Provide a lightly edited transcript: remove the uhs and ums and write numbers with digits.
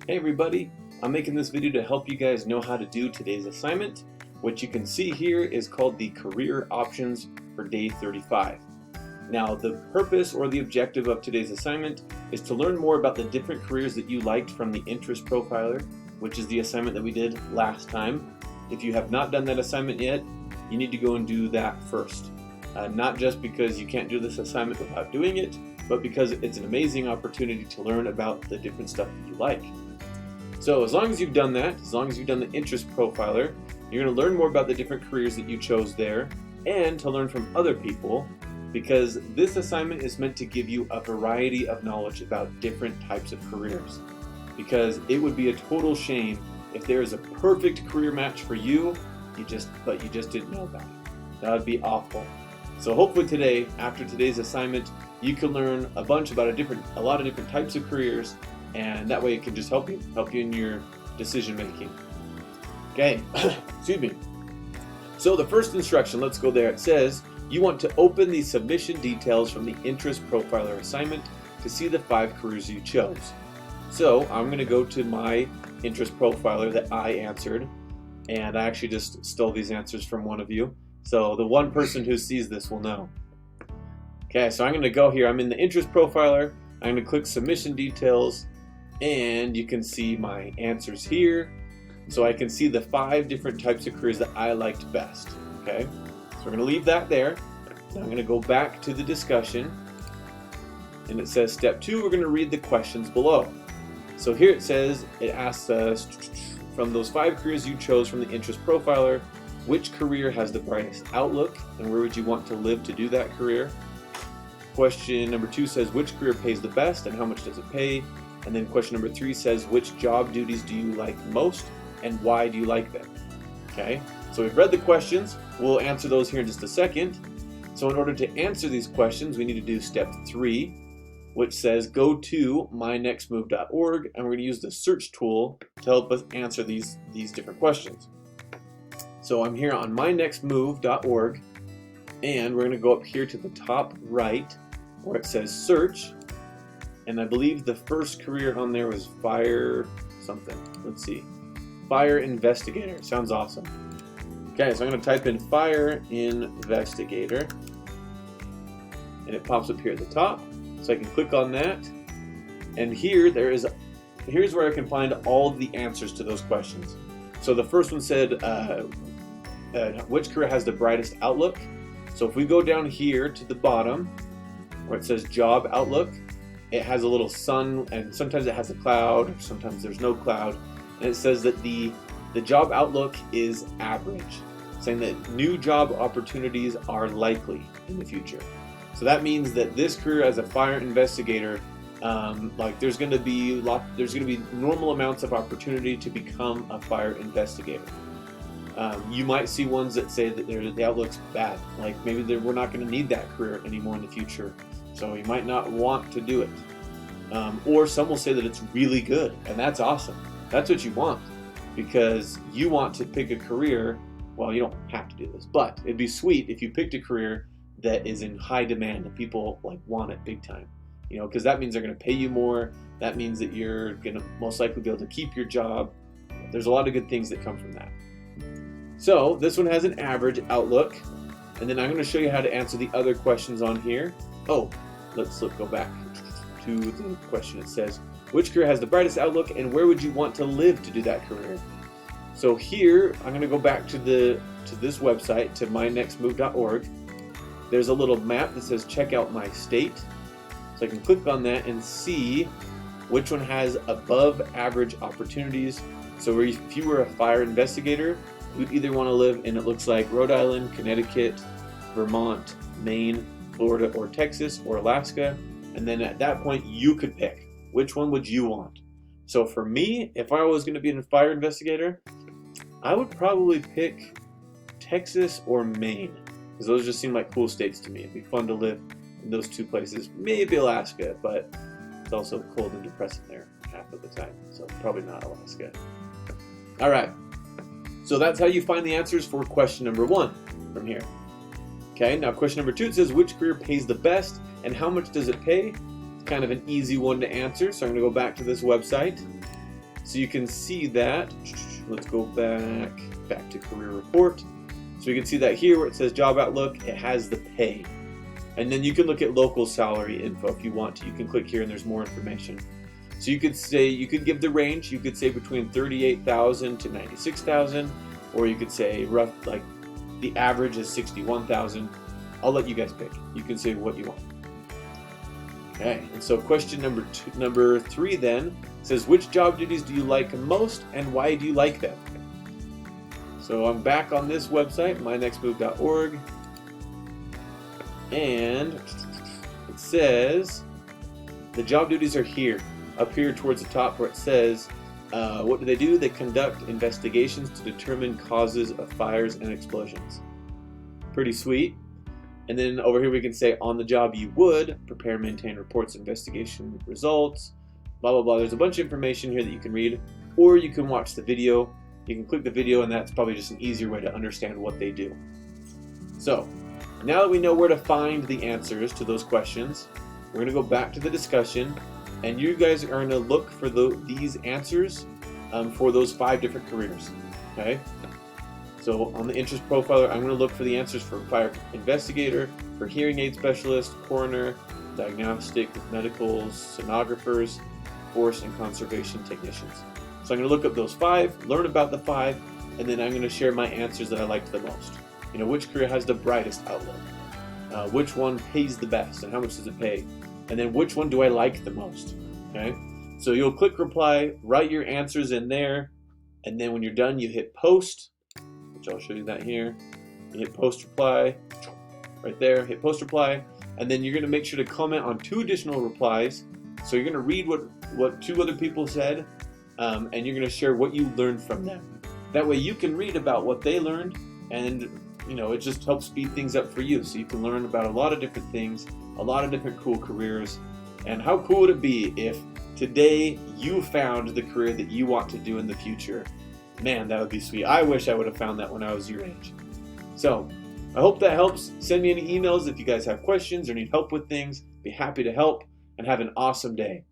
Hey everybody, I'm making this video to help you guys know how to do today's assignment. What you can see here is called the career options for day 35. Now the purpose or the objective of today's assignment is to learn more about the different careers that you liked from the interest profiler, which is the assignment that we did last time. If you have not done that assignment yet, you need to go and do that first. Not just because you can't do this assignment without doing it, but because it's an amazing opportunity to learn about the different stuff that you like. So as long as you've done that, as long as you've done the interest profiler, you're going to learn more about the different careers that you chose there and to learn from other people, because this assignment is meant to give you a variety of knowledge about different types of careers. Because it would be a total shame if there is a perfect career match for you, but you just didn't know about it. That would be awful. So hopefully today, after today's assignment, you can learn a bunch about a lot of different types of careers, and that way it can just help you in your decision making. Okay, excuse me. So the first instruction, let's go there. It says you want to open the submission details from the interest profiler assignment to see the 5 careers you chose. So I'm going to go to my interest profiler that I answered, and I actually just stole these answers from one of you. So the one person who sees this will know. Okay, so I'm going to go here. I'm in the interest profiler. I'm going to click submission details, and you can see my answers here. So I can see the 5 different types of careers that I liked best. Okay, so we're going to leave that there. Now I'm going to go back to the discussion, and it says step 2, we're going to read the questions below. So here it says, it asks us, from those 5 careers you chose from the interest profiler, which career has the brightest outlook, and where would you want to live to do that career? Question number 2 says, which career pays the best and how much does it pay? And then question number 3 says, which job duties do you like most and why do you like them? Okay, so we've read the questions. We'll answer those here in just a second. So in order to answer these questions, we need to do step 3, which says go to mynextmove.org, and we're going to use the search tool to help us answer these different questions. So I'm here on mynextmove.org, and we're going to go up here to the top right where it says search, and I believe the first career on there was fire something. Let's see. Fire investigator. Sounds awesome. Okay, so I'm going to type in fire investigator, and it pops up here at the top. So I can click on that, and here's where I can find all of the answers to those questions. So the first one said, which career has the brightest outlook? So if we go down here to the bottom where it says job outlook, it has a little sun, and sometimes it has a cloud, or sometimes there's no cloud, and it says that the job outlook is average, saying that new job opportunities are likely in the future. So that means that this career as a fire investigator, there's going to be normal amounts of opportunity to become a fire investigator. You might see ones that say that the outlook's bad, like maybe we're not going to need that career anymore in the future, so you might not want to do it. Or some will say that it's really good, and that's awesome. That's what you want, because you want to pick a career. Well, you don't have to do this, but it'd be sweet if you picked a career that is in high demand and people want it big time. You know, because that means they're going to pay you more. That means that you're going to most likely be able to keep your job. There's a lot of good things that come from that. So this one has an average outlook, and then I'm going to show you how to answer the other questions on here. Oh, let's go back to the question. It says, which career has the brightest outlook and where would you want to live to do that career? So here, I'm going to go back to this website, to mynextmove.org. There's a little map that says check out my state. So I can click on that and see which one has above average opportunities. So if you were a fire investigator, you'd either want to live in, it looks like, Rhode Island, Connecticut, Vermont, Maine, Florida, or Texas, or Alaska. And then at that point, you could pick which one would you want. So for me, if I was going to be a fire investigator, I would probably pick Texas or Maine, because those just seem like cool states to me. It'd be fun to live in those 2 places. Maybe Alaska, but it's also cold and depressing there half of the time, so probably not Alaska. All right, so that's how you find the answers for question number 1 from here. Okay, now question number 2, it says which career pays the best and how much does it pay? It's kind of an easy one to answer, so I'm going to go back to this website. So you can see that. Let's go back to career report. So you can see that here where it says job outlook, it has the pay. And then you can look at local salary info if you want to. You can click here and there's more information. So you could say, you could give the range. You could say between 38,000 to 96,000, or you could say rough, like the average is 61,000. I'll let you guys pick. You can say what you want. Okay, and so question number 3 then says, which job duties do you like most and why do you like them? So I'm back on this website, mynextmove.org, and it says the job duties are here, up here towards the top where it says, what do? They conduct investigations to determine causes of fires and explosions. Pretty sweet. And then over here we can say, on the job you would prepare and maintain reports, investigation results, blah, blah, blah. There's a bunch of information here that you can read, or you can watch the video. You can click the video, and that's probably just an easier way to understand what they do. So now that we know where to find the answers to those questions, we're going to go back to the discussion, and you guys are going to look for these answers for those 5 different careers. Okay? So on the interest profiler, I'm going to look for the answers for fire investigator, for hearing aid specialist, coroner, diagnostic medicals, sonographers, forest and conservation technicians. So I'm going to look up those 5, learn about the 5, and then I'm going to share my answers that I liked the most. You know, which career has the brightest outlook? Which one pays the best and how much does it pay? And then which one do I like the most? Okay? So you'll click reply, write your answers in there, and then when you're done, you hit post, which I'll show you that here. You hit post reply, right there, hit post reply, and then you're going to make sure to comment on 2 additional replies. So you're going to read what 2 other people said, and you're going to share what you learned from them. That way you can read about what they learned, and you know, it just helps speed things up for you. So you can learn about a lot of different things, a lot of different cool careers. And how cool would it be if today you found the career that you want to do in the future? Man, that would be sweet. I wish I would have found that when I was your age. So I hope that helps. Send me any emails if you guys have questions or need help with things. Be happy to help, and have an awesome day.